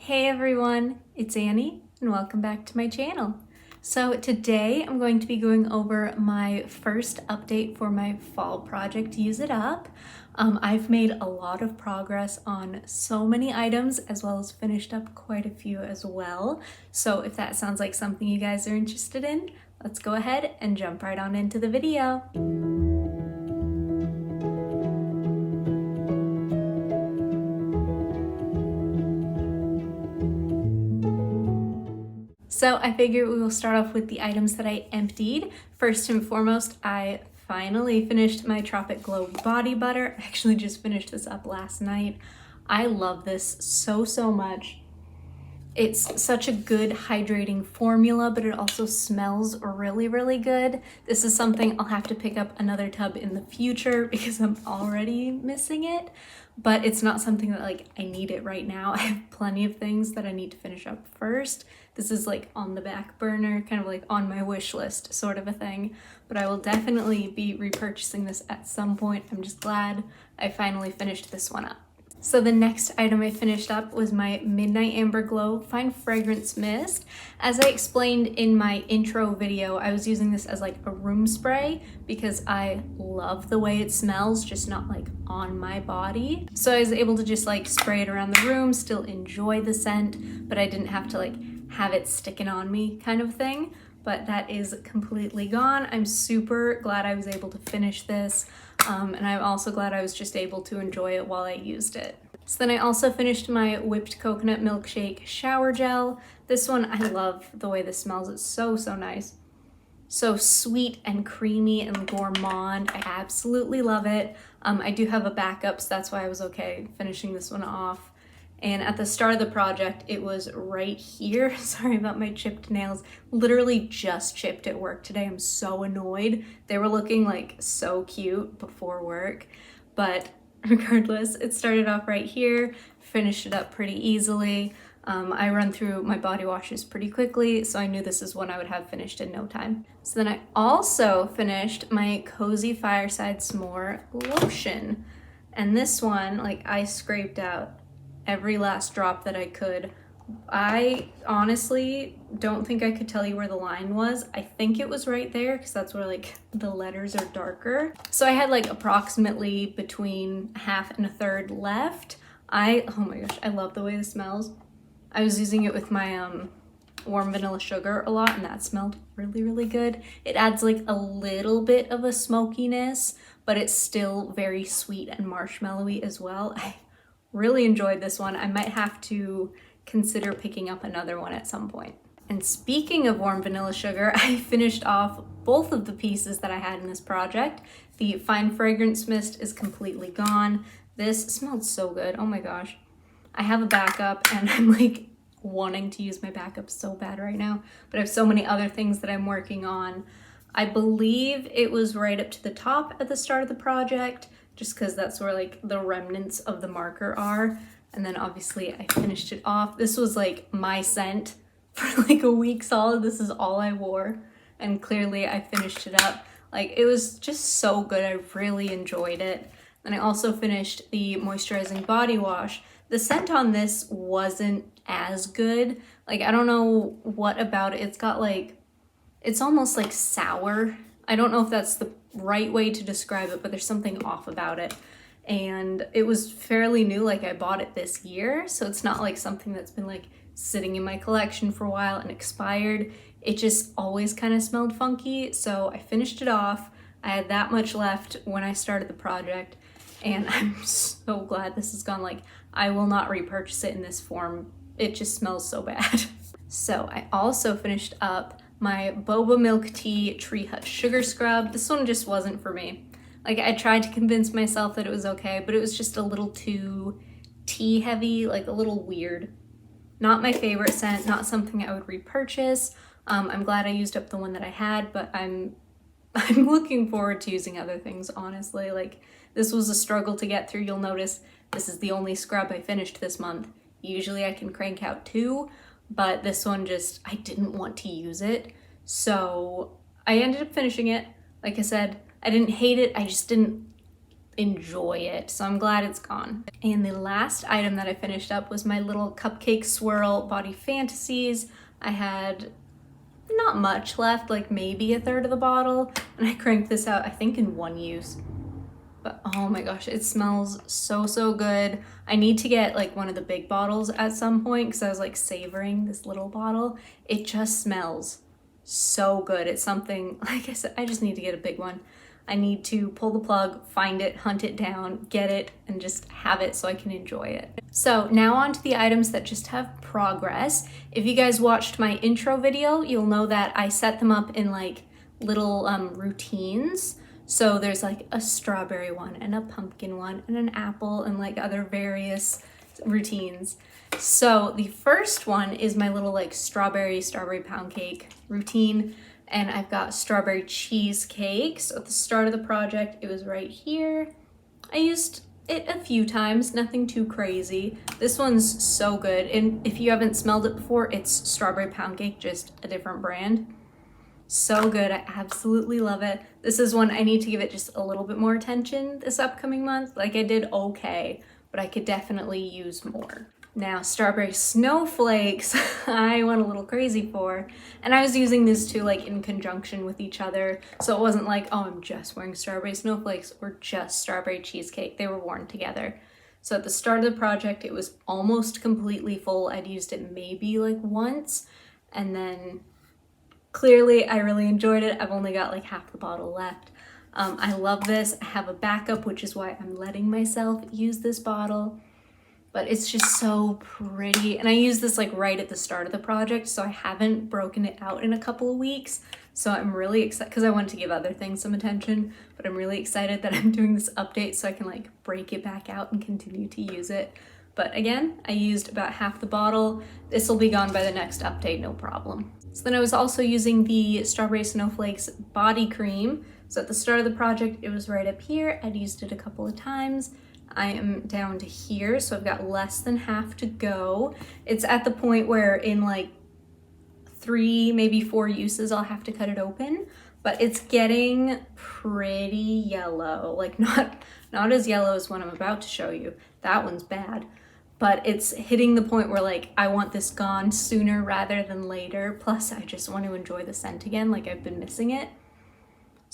Hey everyone, it's Annie and welcome back to my channel. So today I'm going to be going over my first update for my fall project, Use It Up. I've made a lot of progress on so many items as well as finished up quite a few as well. So if that sounds like something you guys are interested in, let's go ahead and jump right on into the video. So I figure we will start off with the items that I emptied. First and foremost, I finally finished my Tropic Glow body butter. I actually just finished this up last night. I love this so much. It's such a good hydrating formula, but it also smells really good. This is something I'll have to pick up another tub in the future because I'm already missing it, but it's not something that I need it right now. I have plenty of things that I need to finish up first. This is on the back burner, kind of on my wish list sort of a thing, but I will definitely be repurchasing this at some point. I'm just glad I finally finished this one up. So the next item I finished up was my Midnight Amber Glow Fine Fragrance Mist. As I explained in my intro video, I was using this as a room spray because I love the way it smells, just not on my body. So I was able to just spray it around the room, still enjoy the scent, but I didn't have to have it sticking on me kind of thing. But that is completely gone. I'm super glad I was able to finish this. And I'm also glad I was just able to enjoy it while I used it. So then I also finished my Whipped Coconut Milkshake Shower Gel. This one, I love the way this smells. It's so nice. So sweet and creamy and gourmand. I absolutely love it. I do have a backup, so that's why I was okay finishing this one off. And at the start of the project, it was right here. Sorry about my chipped nails. Literally just chipped at work today. I'm so annoyed. They were looking so cute before work. But regardless, it started off right here, finished it up pretty easily. I run through my body washes pretty quickly, so I knew this is one I would have finished in no time. So then I also finished my Cozy Fireside S'more Lotion. And this one, I scraped out every last drop that I could. I honestly don't think I could tell you where the line was. I think it was right there because that's where the letters are darker. So I had approximately between half and a third left. Oh my gosh, I love the way this smells. I was using it with my warm vanilla sugar a lot and that smelled really good. It adds a little bit of a smokiness, but it's still very sweet and marshmallowy as well. I really enjoyed this one. I might have to consider picking up another one at some point. And speaking of warm vanilla sugar, I finished off both of the pieces that I had in this project. The Fine Fragrance Mist is completely gone. This smelled so good. Oh my gosh. I have a backup and I'm wanting to use my backup so bad right now, but I have so many other things that I'm working on. I believe it was right up to the top at the start of the project, just because that's where the remnants of the marker are. And then obviously I finished it off. This was my scent for a week solid. This is all I wore. And clearly I finished it up. It was just so good. I really enjoyed it. And I also finished the moisturizing body wash. The scent on this wasn't as good. I don't know what about it. It's got it's almost sour. I don't know if that's the right way to describe it, but there's something off about it. And it was fairly new, I bought it this year, so it's not something that's been sitting in my collection for a while and expired. It just always kind of smelled funky, so I finished it off. I had that much left when I started the project, and I'm so glad this is gone. I will not repurchase it in this form. It just smells so bad. So I also finished up my Boba Milk Tea Tree Hut Sugar Scrub. This one just wasn't for me. I tried to convince myself that it was okay, but it was just a little too tea heavy, a little weird. Not my favorite scent, not something I would repurchase. I'm glad I used up the one that I had, but I'm looking forward to using other things, honestly. This was a struggle to get through. You'll notice this is the only scrub I finished this month. Usually I can crank out 2, but this one I didn't want to use it. So I ended up finishing it. Like I said, I didn't hate it. I just didn't enjoy it. So I'm glad it's gone. And the last item that I finished up was my little cupcake swirl body fantasies. I had not much left, like maybe a third of the bottle, and I cranked this out, I think in one use. But oh my gosh, it smells so good. I need to get like one of the big bottles at some point because I was like savoring this little bottle. It just smells so good. It's something, like I said, I just need to get a big one. I need to pull the plug, find it, hunt it down, get it, and just have it so I can enjoy it. So now on to the items that just have progress. If you guys watched my intro video, you'll know that I set them up in like little routines. So there's like a strawberry one and a pumpkin one and an apple and like other various routines. So the first one is my little like strawberry pound cake routine. And I've got strawberry cheesecake. So at the start of the project, it was right here. I used it a few times, nothing too crazy. This one's so good. And if you haven't smelled it before, it's strawberry pound cake, just a different brand. So good, I absolutely love it. This is one I need to give it just a little bit more attention this upcoming month. Like I did okay, but I could definitely use more. Now, strawberry snowflakes, I went a little crazy for, and I was using these two like in conjunction with each other. So it wasn't like, oh, I'm just wearing strawberry snowflakes or just strawberry cheesecake. They were worn together. So at the start of the project, it was almost completely full. I'd used it maybe like once, and then clearly I really enjoyed it. I've only got like half the bottle left. I love this. I have a backup, which is why I'm letting myself use this bottle. But it's just so pretty. And I used this like right at the start of the project, so I haven't broken it out in a couple of weeks. So I'm really excited, because I wanted to give other things some attention, but I'm really excited that I'm doing this update so I can like break it back out and continue to use it. But again, I used about half the bottle. This will be gone by the next update, no problem. So then I was also using the Strawberry Snowflakes body cream. So at the start of the project, it was right up here. I'd used it a couple of times. I am down to here, so I've got less than half to go. It's at the point where in like 3, maybe 4 uses, I'll have to cut it open, but it's getting pretty yellow. Like not as yellow as what I'm about to show you. That one's bad, but it's hitting the point where like I want this gone sooner rather than later. Plus I just want to enjoy the scent again, like I've been missing it.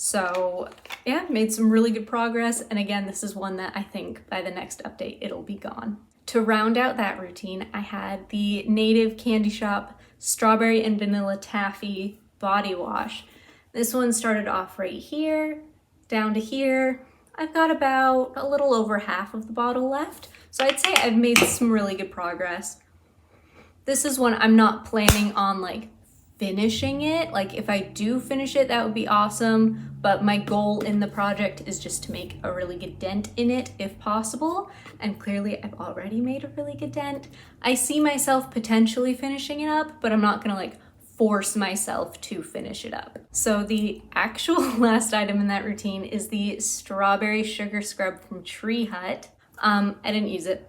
So yeah, made some really good progress. And again, this is one that I think by the next update, it'll be gone. To round out that routine, I had the Native Candy Shop Strawberry and Vanilla Taffy Body Wash. This one started off right here, down to here. I've got about a little over half of the bottle left. So I'd say I've made some really good progress. This is one I'm not planning on like finishing it. Like if I do finish it, that would be awesome. But my goal in the project is just to make a really good dent in it if possible. And clearly I've already made a really good dent. I see myself potentially finishing it up, but I'm not gonna like force myself to finish it up. So the actual last item in that routine is the strawberry sugar scrub from Tree Hut. I didn't use it.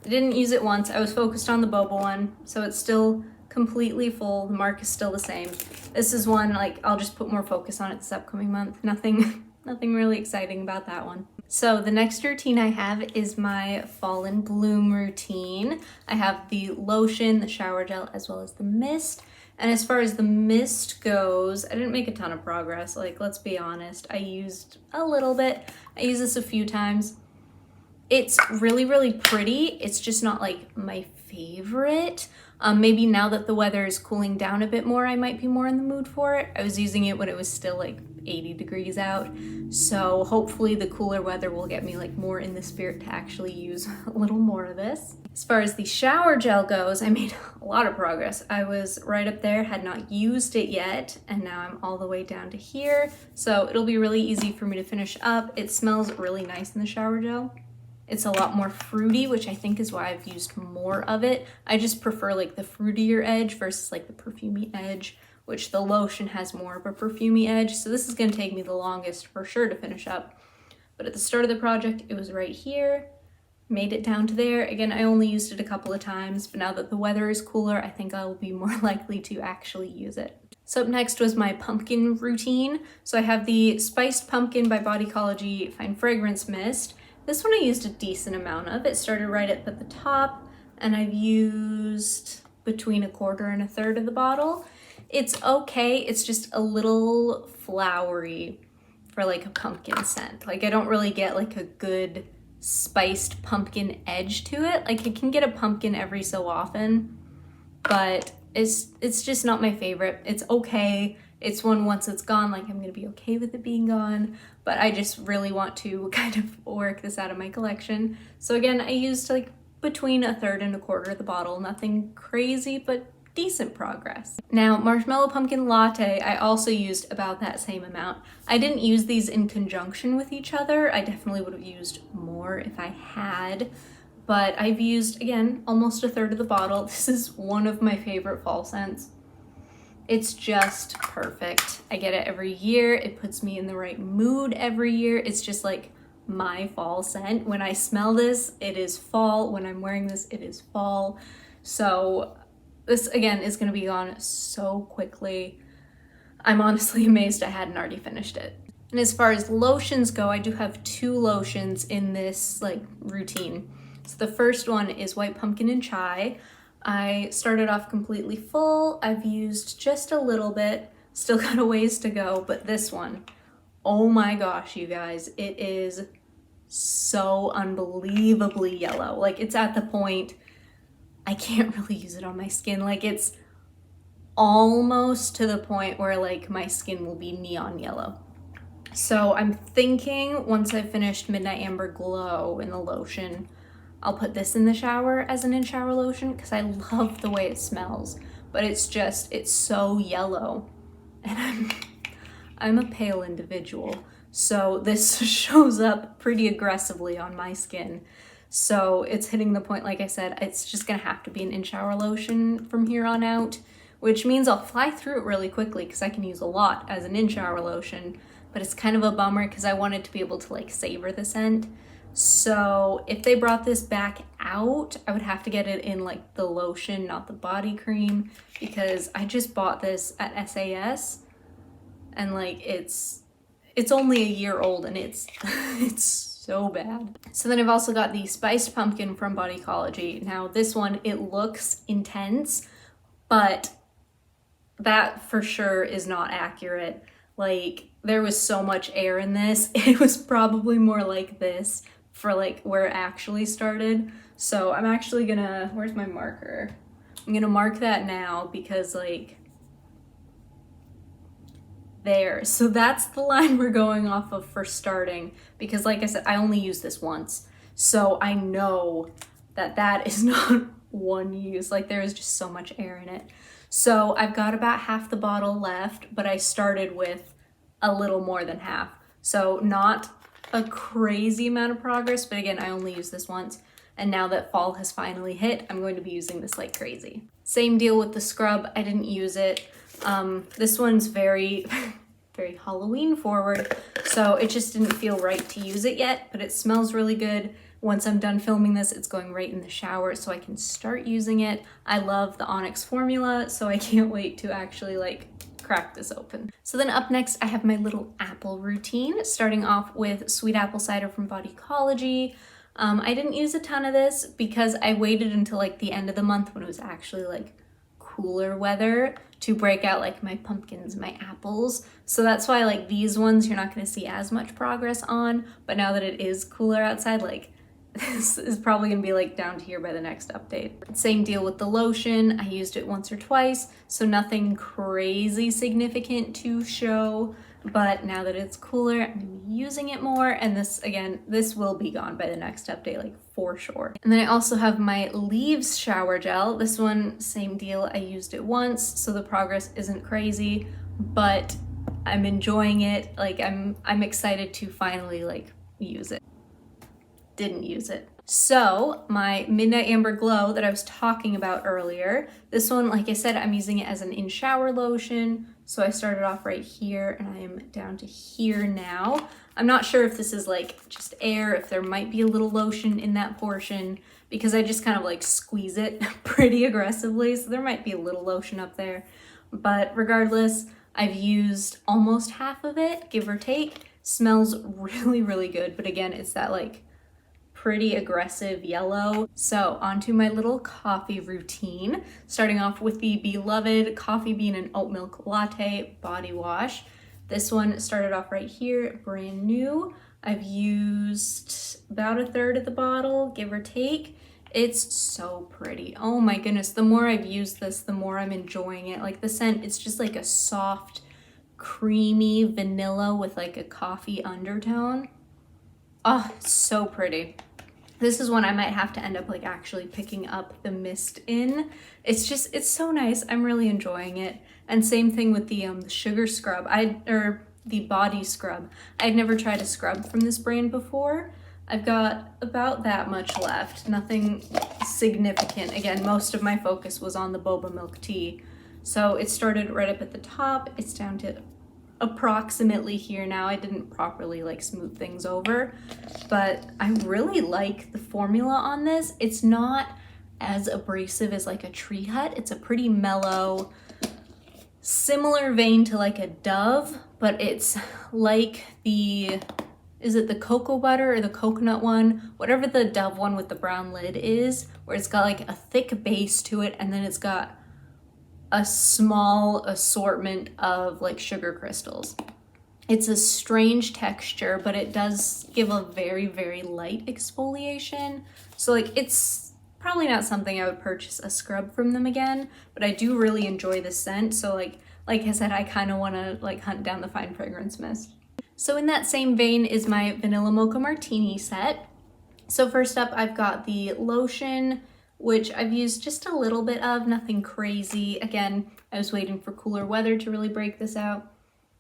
I didn't use it once. I was focused on the boba one, so it's still completely full. The mark is still the same. This is one like I'll just put more focus on it this upcoming month. Nothing really exciting about that one. So the next routine I have is my Fall and Bloom routine. I have the lotion, the shower gel, as well as the mist. And as far as the mist goes, I didn't make a ton of progress. Like, let's be honest, I used a little bit. I used this a few times. It's really pretty. It's just not like my favorite. Maybe now that the weather is cooling down a bit more, I might be more in the mood for it. I was using it when it was still like 80 degrees out. So hopefully the cooler weather will get me like more in the spirit to actually use a little more of this. As far as the shower gel goes, I made a lot of progress. I was right up there, had not used it yet, and now I'm all the way down to here. So it'll be really easy for me to finish up. It smells really nice in the shower gel. It's a lot more fruity, which I think is why I've used more of it. I just prefer like the fruitier edge versus like the perfumey edge, which the lotion has more of a perfumey edge. So this is gonna take me the longest for sure to finish up. But at the start of the project, it was right here, made it down to there. Again, I only used it a couple of times, but now that the weather is cooler, I think I will be more likely to actually use it. So up next was my pumpkin routine. So I have the Spiced Pumpkin by Bodycology Fine Fragrance Mist. This one I used a decent amount of. It started right up at the top, and I've used between 1/4 and 1/3 of the bottle. It's okay, it's just a little flowery for like a pumpkin scent. Like I don't really get like a good spiced pumpkin edge to it. Like I can get a pumpkin every so often, but it's just not my favorite. It's okay. It's one once it's gone, like I'm gonna be okay with it being gone, but I just really want to kind of work this out of my collection. So again, I used like between 1/3 and 1/4 of the bottle. Nothing crazy, but decent progress. Now, Marshmallow Pumpkin Latte, I also used about that same amount. I didn't use these in conjunction with each other. I definitely would have used more if I had, but I've used, again, almost 1/3 of the bottle. This is one of my favorite fall scents. It's just perfect. I get it every year. It puts me in the right mood every year. It's just like my fall scent. When I smell this, it is fall. When I'm wearing this, it is fall. So this, again, is going to be gone so quickly. I'm honestly amazed I hadn't already finished it. And as far as lotions go, I do have 2 lotions in this like routine. So the first one is White Pumpkin and Chai. I started off completely full. I've used just a little bit, still got a ways to go, but this one, oh my gosh, you guys, it is so unbelievably yellow. Like it's at the point I can't really use it on my skin. Like it's almost to the point where like my skin will be neon yellow. So I'm thinking once I've finished Midnight Amber Glow in the lotion, I'll put this in the shower as an in-shower lotion because I love the way it smells, but it's so yellow, and I'm a pale individual, so this shows up pretty aggressively on my skin. So it's hitting the point, like I said, it's just gonna have to be an in-shower lotion from here on out, which means I'll fly through it really quickly because I can use a lot as an in-shower lotion, but it's kind of a bummer because I wanted to be able to like savor the scent. So if they brought this back out, I would have to get it in like the lotion, not the body cream, because I just bought this at SAS and like it's only a year old and it's so bad. So then I've also got the Spiced Pumpkin from Bodycology. Now this one, it looks intense, but that for sure is not accurate. Like there was so much air in this. It was probably more like this for like where it actually started. So I'm actually gonna, where's my marker? I'm gonna mark that now because like there. So that's the line we're going off of for starting, because like I said, I only use this once. So I know that that is not one use. Like there is just so much air in it. So I've got about half the bottle left, but I started with a little more than half. So not a crazy amount of progress, but again, I only use this once. And now that fall has finally hit, I'm going to be using this like crazy. Same deal with the scrub. I didn't use it. This one's very, very Halloween forward, so it just didn't feel right to use it yet, but it smells really good. Once I'm done filming this, it's going right in the shower so I can start using it. I love the Onyx formula, so I can't wait to actually like crack this open. So then up next, I have my little apple routine, starting off with Sweet Apple Cider from Bodycology. I didn't use a ton of this because I waited until like the end of the month when it was actually like cooler weather to break out like my pumpkins, my apples. So that's why like these ones you're not going to see as much progress on, but now that it is cooler outside, like this is probably gonna be like down to here by the next update. Same deal with the lotion. I used it once or twice, so nothing crazy significant to show, but now that it's cooler, I'm gonna be using it more, and this, again, this will be gone by the next update, like for sure. And then I also have my Leaves shower gel. This one, same deal. I used it once, so the progress isn't crazy, but I'm enjoying it. Like I'm excited to finally like use it. Didn't use it. So my Midnight Amber Glow that I was talking about earlier, this one, like I said, I'm using it as an in-shower lotion. So I started off right here and I am down to here now. I'm not sure if this is like just air, if there might be a little lotion in that portion, because I just kind of like squeeze it pretty aggressively. So there might be a little lotion up there. But regardless, I've used almost half of it, give or take. Smells really, really good. But again, it's that like pretty aggressive yellow. So onto my little coffee routine, starting off with the beloved coffee bean and oat milk latte body wash. This one started off right here, brand new. I've used about a third of the bottle, give or take. It's so pretty. Oh my goodness, the more I've used this, the more I'm enjoying it. Like the scent, it's just like a soft, creamy vanilla with like a coffee undertone. Oh, it's so pretty. This is one I might have to end up like actually picking up the mist in. It's so nice. I'm really enjoying it. And same thing with the sugar scrub, or the body scrub. I'd never tried a scrub from this brand before. I've got about that much left, nothing significant. Again, most of my focus was on the boba milk tea. So it started right up at the top. It's down to approximately here now. I didn't properly like smooth things over, but I really like the formula on this. It's not as abrasive as like a Tree Hut. It's a pretty mellow, similar vein to like a Dove, but it's like is it the cocoa butter or the coconut one? Whatever the Dove one with the brown lid is, where it's got like a thick base to it and then it's got a small assortment of like sugar crystals. It's a strange texture, but it does give a very, very light exfoliation. So like it's probably not something I would purchase a scrub from them again, but I do really enjoy the scent. So like I said, I kind of want to like hunt down the fine fragrance mist. So in that same vein is my Vanilla Mocha Martini set. So first up, I've got the lotion, which I've used just a little bit of, nothing crazy. Again, I was waiting for cooler weather to really break this out,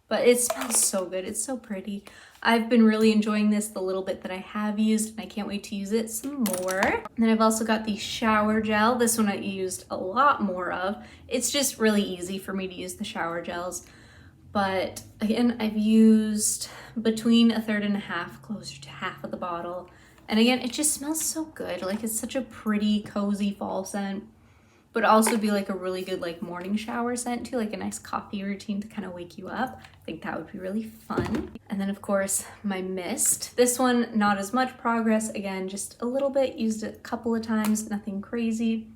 but it smells so good. It's so pretty. I've been really enjoying this the little bit that I have used, and I can't wait to use it some more. And then I've also got the shower gel. This one I used a lot more of. It's just really easy for me to use the shower gels. But again, I've used between a third and a half, closer to half of the bottle. And again, it just smells so good. Like it's such a pretty, cozy fall scent, but also be like a really good like morning shower scent too, like a nice coffee routine to kind of wake you up. I think that would be really fun. And then of course, my mist. This one, not as much progress. Again, just a little bit, used it a couple of times, nothing crazy.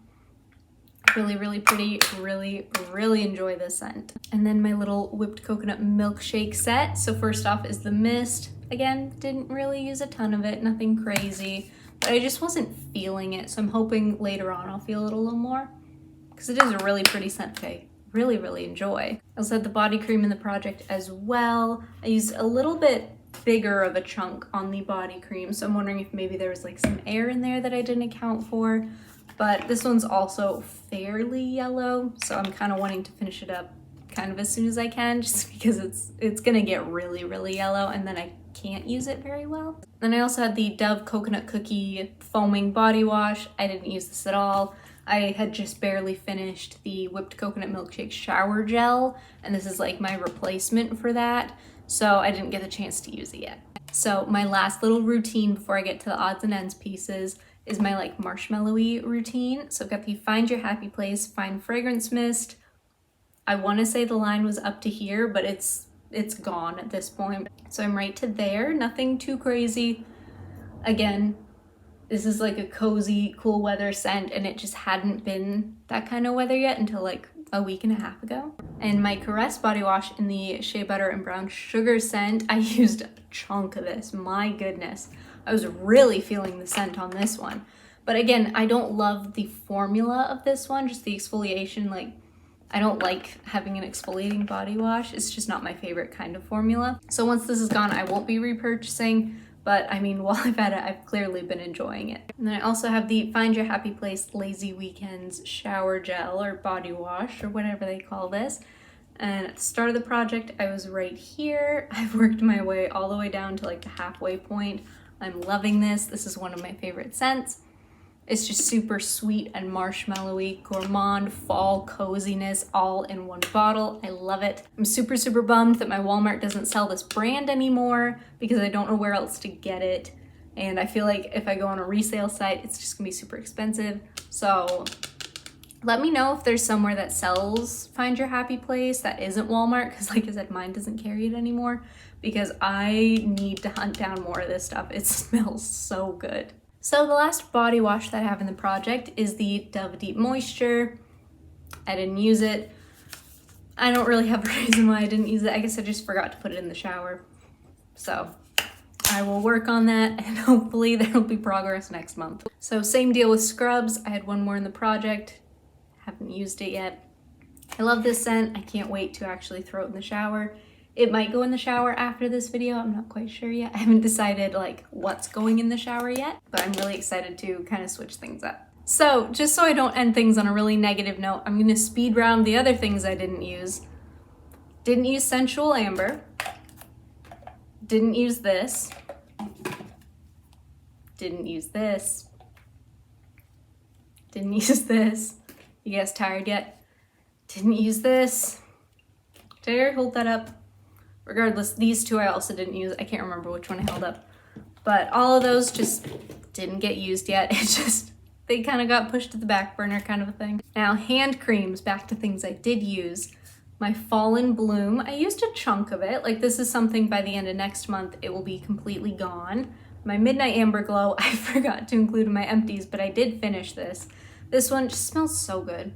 Really, really pretty, really, really enjoy this scent. And then my little whipped coconut milkshake set. So first off is the mist. Again, didn't really use a ton of it, nothing crazy, but I just wasn't feeling it. So I'm hoping later on I'll feel it a little more, because it is a really pretty scent that I really, really enjoy. I also had the body cream in the project as well. I used a little bit bigger of a chunk on the body cream, so I'm wondering if maybe there was like some air in there that I didn't account for. But this one's also fairly yellow, so I'm kind of wanting to finish it up kind of as soon as I can, just because it's gonna get really, really yellow and then I can't use it very well. Then I also had the Dove Coconut Cookie Foaming Body Wash. I didn't use this at all. I had just barely finished the Whipped Coconut Milkshake Shower Gel, and this is like my replacement for that, so I didn't get the chance to use it yet. So my last little routine before I get to the odds and ends pieces is my like marshmallowy routine. So I've got the Find Your Happy Place Fine Fragrance Mist. I want to say the line was up to here, but it's gone at this point. So I'm right to there, nothing too crazy. Again, this is like a cozy, cool weather scent, and it just hadn't been that kind of weather yet until like a week and a half ago. And my Caress body wash in the Shea Butter and Brown Sugar scent, I used a chunk of this, my goodness. I was really feeling the scent on this one. But again, I don't love the formula of this one, just the exfoliation. Like, I don't like having an exfoliating body wash. It's just not my favorite kind of formula. So once this is gone, I won't be repurchasing. But I mean, while I've had it, I've clearly been enjoying it. And then I also have the Find Your Happy Place Lazy Weekends Shower Gel or Body Wash or whatever they call this. And at the start of the project, I was right here. I've worked my way all the way down to like the halfway point. I'm loving this. This is one of my favorite scents. It's just super sweet and marshmallowy, gourmand, fall coziness, all in one bottle. I love it. I'm super, super bummed that my Walmart doesn't sell this brand anymore because I don't know where else to get it. And I feel like if I go on a resale site, it's just gonna be super expensive. So let me know if there's somewhere that sells Find Your Happy Place that isn't Walmart, because like I said, mine doesn't carry it anymore, because I need to hunt down more of this stuff. It smells so good. So the last body wash that I have in the project is the Dove Deep Moisture. I didn't use it. I don't really have a reason why I didn't use it. I guess I just forgot to put it in the shower. So I will work on that and hopefully there will be progress next month. So same deal with scrubs. I had one more in the project. Haven't used it yet. I love this scent. I can't wait to actually throw it in the shower. It might go in the shower after this video. I'm not quite sure yet. I haven't decided like what's going in the shower yet, but I'm really excited to kind of switch things up. So just so I don't end things on a really negative note, I'm gonna speed round the other things I didn't use. Didn't use Sensual Amber. Didn't use this. Didn't use this. Didn't use this. You guys tired yet? Didn't use this. Did I already hold that up? Regardless, these two I also didn't use. I can't remember which one I held up. But all of those just didn't get used yet. It's just, they kind of got pushed to the back burner kind of a thing. Now, hand creams, back to things I did use. My Fallen Bloom, I used a chunk of it. Like this is something by the end of next month, it will be completely gone. My Midnight Amber Glow, I forgot to include in my empties, but I did finish this. This one just smells so good.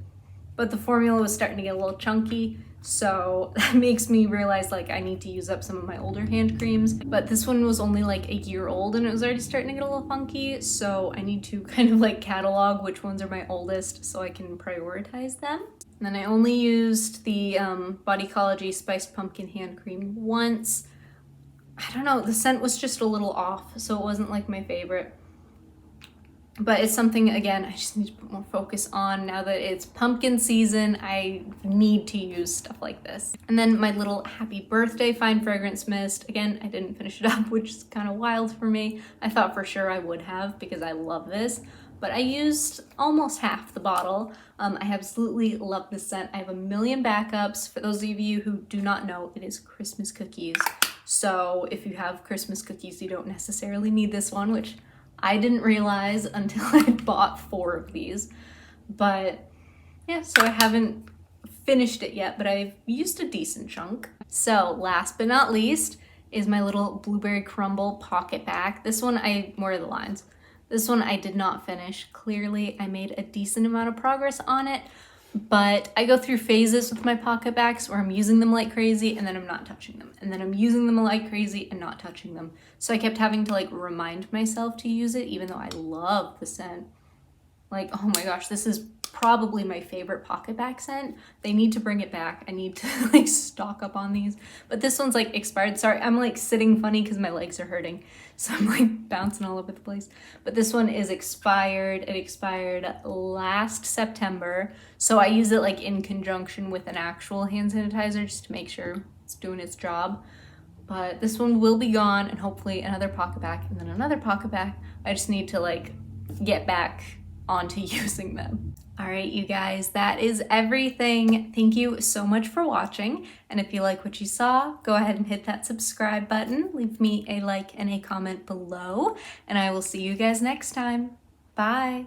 But the formula was starting to get a little chunky, so that makes me realize like I need to use up some of my older hand creams. But this one was only like a year old and it was already starting to get a little funky, so I need to kind of like catalog which ones are my oldest so I can prioritize them. And then I only used the Bodycology Spiced Pumpkin hand cream once. I don't know, the scent was just a little off, so it wasn't like my favorite. But it's something, again, I just need to put more focus on. Now that it's pumpkin season, I need to use stuff like this. And then my little Happy Birthday Fine Fragrance Mist. Again, I didn't finish it up, which is kind of wild for me. I thought for sure I would have because I love this. But I used almost half the bottle. I absolutely love this scent. I have a million backups. For those of you who do not know, it is Christmas cookies. So if you have Christmas cookies, you don't necessarily need this one, which I didn't realize until I bought 4 of these. But yeah, so I haven't finished it yet, but I've used a decent chunk. So last but not least is my little Blueberry Crumble pocket back. This one, more of the lines. This one I did not finish. Clearly, I made a decent amount of progress on it, but I go through phases with my pocket backs where I'm using them like crazy and then I'm not touching them. And then I'm using them like crazy and not touching them. So I kept having to like remind myself to use it, even though I love the scent. Like, oh my gosh, this is probably my favorite pocket back scent. They need to bring it back. I need to like stock up on these. But this one's like expired. Sorry, I'm like sitting funny because my legs are hurting. So I'm like bouncing all over the place. But this one is expired. It expired last September. So I use it like in conjunction with an actual hand sanitizer just to make sure it's doing its job. But this one will be gone and hopefully another pocket back and then another pocket back. I just need to like get back onto using them. All right, you guys, that is everything. Thank you so much for watching. And if you like what you saw, go ahead and hit that subscribe button. Leave me a like and a comment below. And I will see you guys next time. Bye.